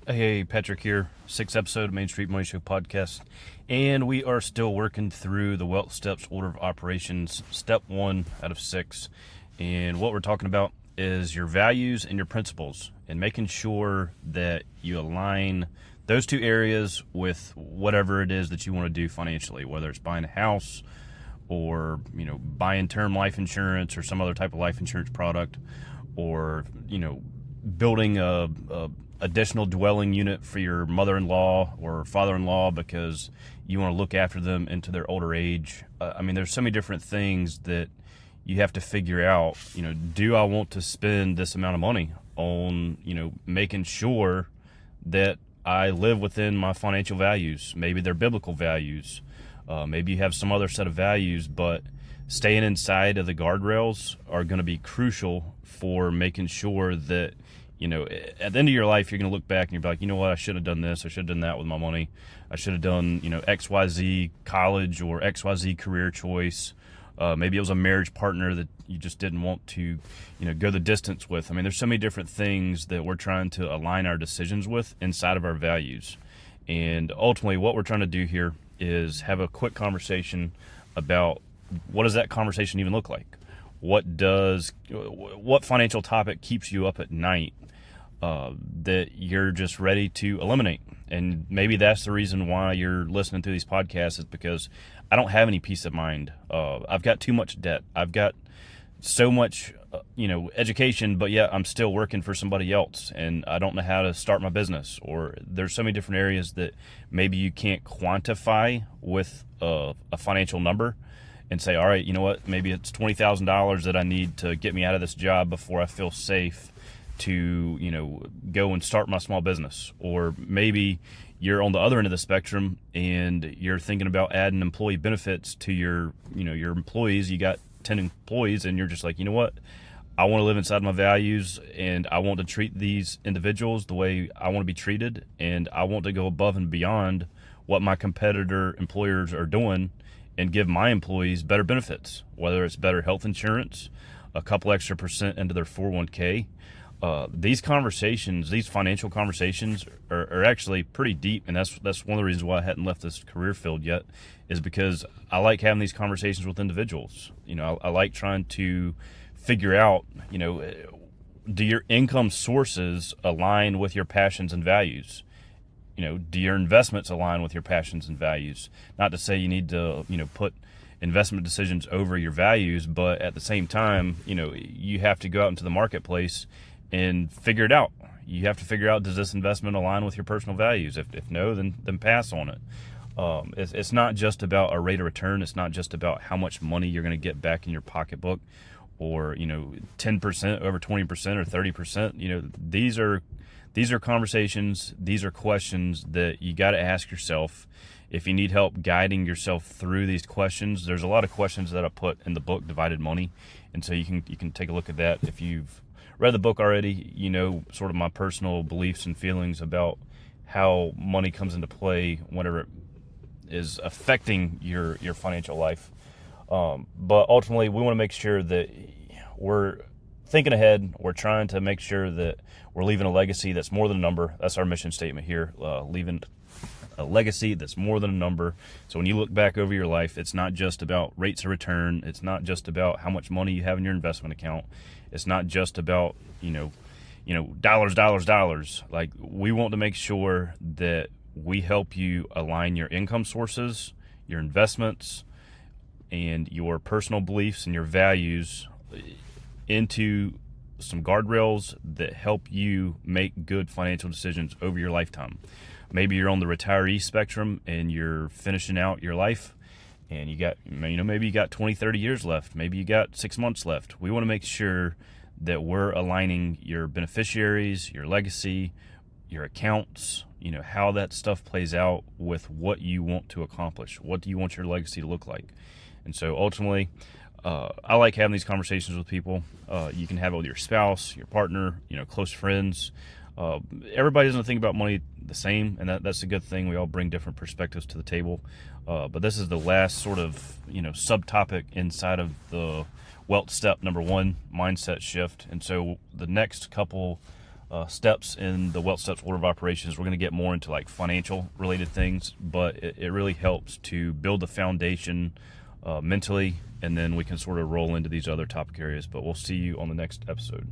Hey, Patrick here. Sixth episode of Main Street Money Show podcast. And we are still working through the Wealth Steps Order of Operations, step 1 out of 6. And what we're talking about is your values and your principles and making sure that you align those two areas with whatever it is that you want to do financially, whether it's buying a house or, buying term life insurance or some other type of life insurance product, or, building a additional dwelling unit for your mother-in-law or father-in-law because you want to look after them into their older age. There's so many different things that you have to figure out. Do I want to spend this amount of money on, making sure that I live within my financial values? Maybe they're biblical values. Maybe you have some other set of values, but staying inside of the guardrails are going to be crucial for making sure that, at the end of your life, you're going to look back and you're like, you know what, I should have done this. I should have done that with my money. I should have done, XYZ college or XYZ career choice. Maybe it was a marriage partner that you just didn't want to, go the distance with. There's so many different things that we're trying to align our decisions with inside of our values. And ultimately, what we're trying to do here is have a quick conversation about what does that conversation even look like? What financial topic keeps you up at night that you're just ready to eliminate? And maybe that's the reason why you're listening to these podcasts, is because I don't have any peace of mind. I've got too much debt. I've got so much, education, but yet I'm still working for somebody else, and I don't know how to start my business. Or there's so many different areas that maybe you can't quantify with a financial number and say, all right, you know what, maybe it's $20,000 that I need to get me out of this job before I feel safe to, go and start my small business. Or maybe you're on the other end of the spectrum and you're thinking about adding employee benefits to your employees. You got 10 employees and you're just like, you know what, I want to live inside my values, and I want to treat these individuals the way I want to be treated, and I want to go above and beyond what my competitor employers are doing and give my employees better benefits, whether it's better health insurance, a couple extra percent into their 401k. These financial conversations are actually pretty deep, and that's one of the reasons why I hadn't left this career field yet, is because I like having these conversations with individuals. I like trying to figure out, do your income sources align with your passions and values? Do your investments align with your passions and values? Not to say you need to, put investment decisions over your values, but at the same time, you have to go out into the marketplace and figure it out. You have to figure out, does this investment align with your personal values? If no, then pass on it. It's not just about a rate of return. It's not just about how much money you're going to get back in your pocketbook, or 10% over 20% or 30%. These are conversations, these are questions that you got to ask yourself. If you need help guiding yourself through these questions, there's a lot of questions that I put in the book, Divided Money. And so you can take a look at that. If you've read the book already, sort of my personal beliefs and feelings about how money comes into play whenever it is affecting your financial life. But ultimately, we want to make sure that we're thinking ahead. We're trying to make sure that we're leaving a legacy that's more than a number. That's our mission statement here, leaving a legacy that's more than a number. So when you look back over your life, it's not just about rates of return. It's not just about how much money you have in your investment account. It's not just about, dollars. Like, we want to make sure that we help you align your income sources, your investments, and your personal beliefs and your values into some guardrails that help you make good financial decisions over your lifetime. Maybe you're on the retiree spectrum and you're finishing out your life, and you got, maybe you got 20, 30 years left. Maybe you got 6 months left. We want to make sure that we're aligning your beneficiaries, your legacy, your accounts, how that stuff plays out with what you want to accomplish. What do you want your legacy to look like? And so ultimately, I like having these conversations with people. You can have it with your spouse, your partner, close friends. Everybody doesn't think about money the same, and that's a good thing. We all bring different perspectives to the table. But this is the last sort of, subtopic inside of the wealth step number 1, mindset shift. And so the next couple steps in the Wealth Steps order of operations. We're going to get more into like financial related things, but it really helps to build the foundation mentally, and then we can sort of roll into these other topic areas. But we'll see you on the next episode.